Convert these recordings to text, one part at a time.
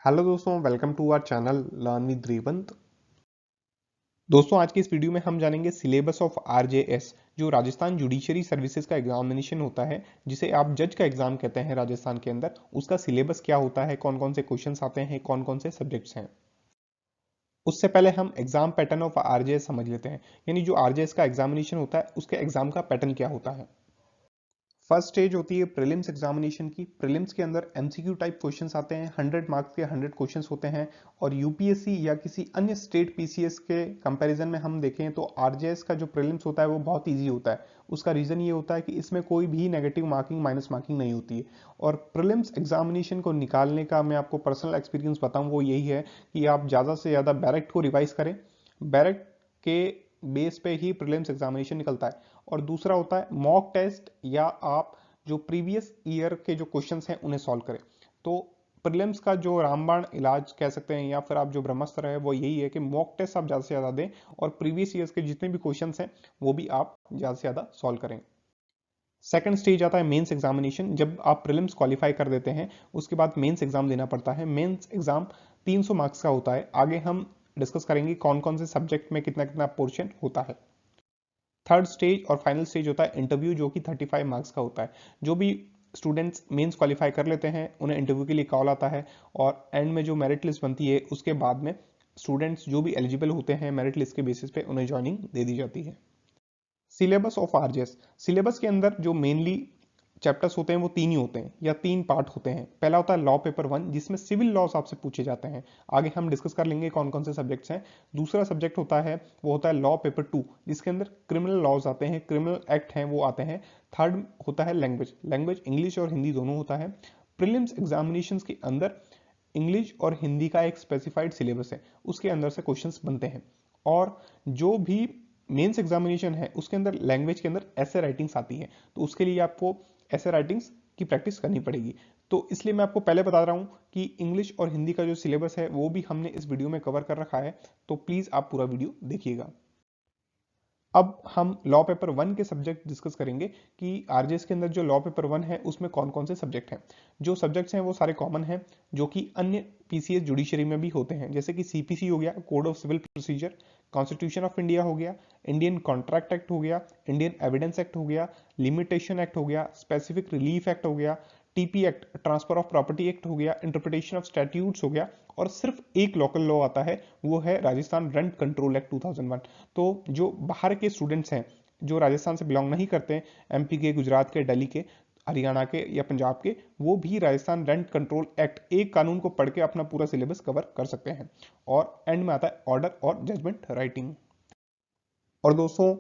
Hello दोस्तों, welcome to our channel learn with Revant. दोस्तों, आज की इस वीडियो में हम जानेंगे सिलेबस ऑफ आरजेएस, जो राजस्थान जुडिशरी सर्विसेज का एग्जामिनेशन होता है, जिसे आप जज का एग्जाम कहते हैं राजस्थान के अंदर। उसका सिलेबस क्या होता है, कौन कौन से क्वेश्चंस आते हैं, कौन कौन से सब्जेक्ट्स हैं। उससे पहले हम एग्जाम पैटर्न ऑफ आरजेएस समझ लेते हैं, यानी जो आरजेएस का एग्जामिनेशन होता है उसके एग्जाम का पैटर्न क्या होता है। फर्स्ट स्टेज होती है प्रीलिम्स एग्जामिनेशन की। प्रीलिम्स के अंदर एमसीक्यू टाइप क्वेश्चंस आते हैं, 100 मार्क्स के 100 क्वेश्चंस होते हैं। और यूपीएससी या किसी अन्य स्टेट पीसीएस के कंपैरिजन में हम देखें तो आरजेएस का जो प्रीलिम्स होता है वो बहुत इजी होता है। उसका रीजन ये होता है कि इसमें कोई भी नेगेटिव मार्किंग, माइनस मार्किंग नहीं होती है। और प्रीलिम्स एग्जामिनेशन को निकालने का मैं आपको पर्सनल एक्सपीरियंस बताऊं, वो यही है कि आप ज़्यादा से ज़्यादा बैरेक्ट को रिवाइज करें। बैरेक्ट के बेस पे ही प्रीलिम्स एग्जामिनेशन निकलता है। और दूसरा होता है मॉक टेस्ट, या आप जो प्रीवियस ईयर के जो क्वेश्चंस हैं उन्हें सॉल्व करें। तो प्रीलिम्स का जो रामबाण इलाज कह सकते हैं, या फिर आप जो ब्रह्मास्त्र है, वो यही है कि मॉक टेस्ट आप ज़्यादा से ज़्यादा दें और प्रीवियस ईयर्स के जितने भी क्वेश्चंस हैं वो भी आप ज़्यादा से ज़्यादा सॉल्व करें। सेकंड स्टेज आता है मेंस एग्जामिनेशन। जब आप प्रीलिम्स क्वालिफाई कर देते हैं उसके बाद मेंस एग्जाम देना पड़ता है। मेंस एग्जाम 300 मार्क्स का होता है। आगे हम डिस्कस करेंगे कौन कौन से सब्जेक्ट में कितना कितना पोर्शन होता है। थर्ड स्टेज और फाइनल स्टेज होता है इंटरव्यू, जो कि 35 मार्क्स का होता है। जो भी स्टूडेंट्स मेंस क्वालिफाई कर लेते हैं उन्हें इंटरव्यू के लिए कॉल आता है, और एंड में जो मेरिट लिस्ट बनती है उसके बाद में स्टूडेंट्स जो भी एलिजिबल होते हैं मेरिट लिस्ट के बेसिस पे उन्हें ज्वाइनिंग दे दी जाती है। Syllabus of RJS. सिलेबस के अंदर जो मेनली चैप्टर्स होते हैं वो तीन ही होते हैं, या तीन पार्ट होते हैं। पहला होता है लॉ पेपर 1, जिसमें सिविल लॉज आपसे पूछे जाते हैं। आगे हम डिस्कस कर लेंगे कौन कौन से सब्जेक्ट्स हैं। दूसरा सब्जेक्ट होता है वो होता है लॉ पेपर 2, जिसके अंदर क्रिमिनल लॉज आते हैं, क्रिमिनल एक्ट हैं वो आते हैं। थर्ड होता है लैंग्वेज। लैंग्वेज इंग्लिश और हिंदी दोनों होता है। प्रीलिम्स एग्जामिनेशन के अंदर इंग्लिश और हिंदी का एक स्पेसिफाइड सिलेबस है, उसके अंदर से क्वेश्चंस बनते हैं। और जो भी मेंस एग्जामिनेशन है उसके अंदर लैंग्वेज के अंदर ऐसे राइटिंग्स आती है, तो उसके लिए आपको ऐसे राइटिंग्स की प्रैक्टिस करनी पड़ेगी। तो इसलिए मैं आपको पहले बता रहा हूं कि इंग्लिश और हिंदी का जो सिलेबस है वो भी हमने इस वीडियो में कवर कर रखा है, तो प्लीज आप पूरा वीडियो देखिएगा। अब हम लॉ पेपर 1 के सब्जेक्ट डिस्कस करेंगे कि आरजेएस के अंदर जो लॉ पेपर 1 है उसमें कौन कौन से सब्जेक्ट हैं। जो सब्जेक्ट्स हैं वो सारे कॉमन हैं, जो कि अन्य पीसीएस जुडिशरी में भी होते हैं, जैसे कि सीपीसी हो गया, code of civil procedure, constitution of India हो गया, इंडियन कॉन्ट्रैक्ट एक्ट हो गया, इंडियन एविडेंस एक्ट हो गया, लिमिटेशन एक्ट हो गया, स्पेसिफिक रिलीफ एक्ट हो गया, TP act, transfer of property act हो गया, इंटरप्रिटेशन ऑफ स्टैट्यूट्स हो गया। और सिर्फ एक लोकल लॉ आता है, वो है राजस्थान रेंट कंट्रोल एक्ट 2001। तो जो बाहर के स्टूडेंट्स हैं जो राजस्थान से बिलोंग नहीं करते, एमपी के, गुजरात के, दिल्ली के, हरियाणा के या पंजाब के, वो भी राजस्थान रेंट कंट्रोल एक्ट एक कानून को पढ़ के अपना पूरा सिलेबस कवर कर सकते हैं। और एंड में आता है ऑर्डर और जजमेंट राइटिंग। और दोस्तों,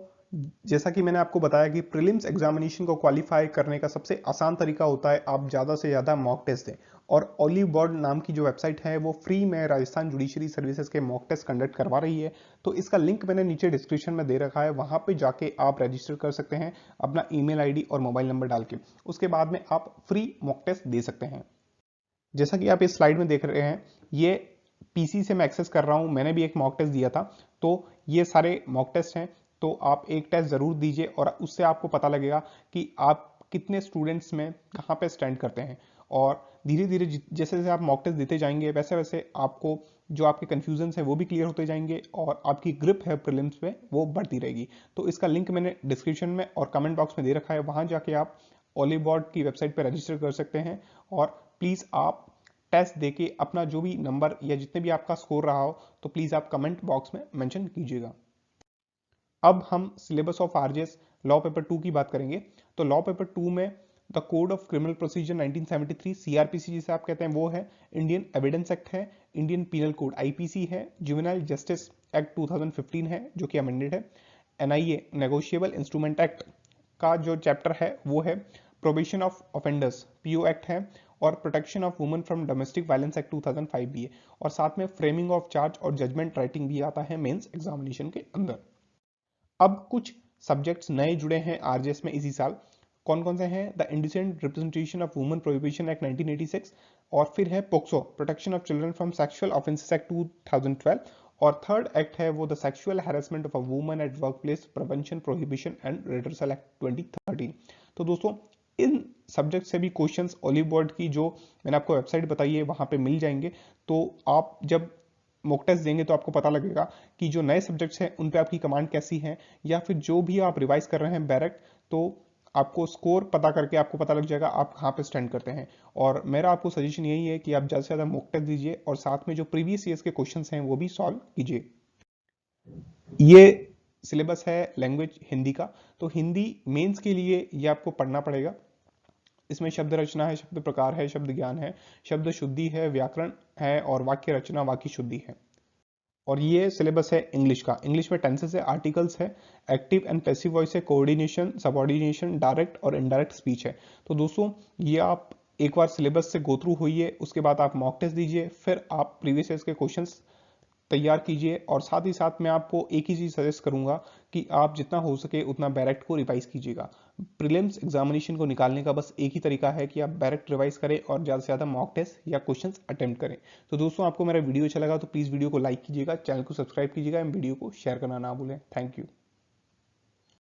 जैसा कि मैंने आपको बताया कि प्रीलिम्स एग्जामिनेशन को क्वालिफाई करने का सबसे आसान तरीका होता है आप ज़्यादा से ज़्यादा मॉक टेस्ट दें। और ओलिव बोर्ड नाम की जो वेबसाइट है वो फ्री में राजस्थान जुडिशरी सर्विसेज के मॉक टेस्ट कंडक्ट करवा रही है। तो इसका लिंक मैंने नीचे डिस्क्रिप्शन में दे रखा है, वहाँ पे जाके आप रजिस्टर कर सकते हैं अपना ईमेल आईडी और मोबाइल नंबर डाल के। उसके बाद में आप फ्री मॉक टेस्ट दे सकते हैं। जैसा कि आप इस स्लाइड में देख रहे हैं, ये पीसी से मैं एक्सेस कर रहा हूं, मैंने भी एक मॉक टेस्ट दिया था। तो ये सारे मॉक टेस्ट हैं, तो आप एक टेस्ट जरूर दीजिए और उससे आपको पता लगेगा कि आप कितने स्टूडेंट्स में कहाँ पे स्टैंड करते हैं। और धीरे धीरे जैसे जैसे आप मॉक टेस्ट देते जाएंगे वैसे वैसे आपको जो आपके कन्फ्यूजन है वो भी क्लियर होते जाएंगे, और आपकी ग्रिप है प्रीलिम्स में वो बढ़ती रहेगी। तो इसका लिंक मैंने डिस्क्रिप्शन में और कमेंट बॉक्स में दे रखा है, वहां जाके आप ओलिव बोर्ड की वेबसाइट पर रजिस्टर कर सकते हैं। और प्लीज़ आप टेस्ट देके अपना जो भी नंबर या जितने भी आपका स्कोर रहा हो तो प्लीज़ आप कमेंट बॉक्स में मेंशन कीजिएगा। अब हम syllabus of RJS law paper 2 की बात करेंगे। तो लॉ पेपर 2 में the code of criminal procedure 1973, CrPC जिसे आप कहते हैं वो है, इंडियन एविडेंस एक्ट है, इंडियन पीनल कोड आईपीसी है, जुवेनाइल जस्टिस एक्ट 2015 है जो कि अमेंडेड है, एनआईए नेगोशिएबल इंस्ट्रूमेंट एक्ट का जो चैप्टर है वो है, probation of offenders PO act है, और protection of women from domestic violence act 2005 भी है। और साथ में फ्रेमिंग ऑफ चार्ज और जजमेंट राइटिंग भी आता है मेंस एग्जामिनेशन के अंदर। अब कुछ सब्जेक्ट्स नए जुड़े हैं आरजेएस में इसी साल। कौन कौन से हैं? The indecent representation of women prohibition act 1986, और फिर है POCSO, protection of children from sexual offences act 2012, और थर्ड एक्ट है वो the sexual harassment of a woman at work place prevention prohibition and redressal act 2013। तो दोस्तों, इन subject से भी क्वेश्चंस ओलिव बोर्ड की जो मैंने आपको वेबसाइट बताई है वहां पे मिल जाएंगे। तो आप जब मॉक टेस्ट देंगे तो आपको पता लगेगा कि जो नए सब्जेक्ट्स हैं उन पे आपकी कमांड कैसी है, या फिर जो भी आप रिवाइज कर रहे हैं डायरेक्ट, तो आपको स्कोर पता करके आपको पता लग जाएगा आप कहाँ पे स्टैंड करते हैं। और मेरा आपको सजेशन यही है कि आप ज़्यादा से ज़्यादा मॉक टेस्ट दीजिए और साथ में जो प्रीवियस ईयर्स के क्वेश्चंस हैं वो भी सॉल्व कीजिए। ये सिलेबस है लैंग्वेज हिंदी का, तो हिंदी मेंस के लिए ये आपको पढ़ना पड़ेगा। इसमें शब्द रचना है, शब्द प्रकार है, शब्द ज्ञान है, शब्द शुद्धि है, व्याकरण है और वाक्य रचना वाक्य शुद्धि है। और ये सिलेबस है इंग्लिश का। इंग्लिश में टेंसेस है, आर्टिकल्स है, एक्टिव एंड पैसिव वॉइस है, कोऑर्डिनेशन, सबऑर्डिनेशन, डायरेक्ट और इनडायरेक्ट स्पीच है। तो दोस्तों ये आप एक बार सिलेबस से गो थ्रू होइए, उसके बाद आप मॉक टेस्ट दीजिए, फिर आप प्रीवियस ईयर के क्वेश्चंस तैयार कीजिए। और साथ ही साथ मैं आपको एक ही चीज सजेस्ट करूंगा कि आप जितना हो सके उतना डायरेक्ट को रिवाइज कीजिएगा। प्रीलिम्स एग्जामिनेशन को निकालने का बस एक ही तरीका है कि आप डायरेक्ट रिवाइज करें और ज़्यादा से ज़्यादा मॉक टेस्ट या क्वेश्चंस अटेम्प्ट करें। तो दोस्तों आपको मेरा वीडियो अच्छा लगा तो प्लीज़ वीडियो को लाइक कीजिएगा, चैनल को सब्सक्राइब कीजिएगा एंड वीडियो को शेयर करना ना भूलें। Thank you.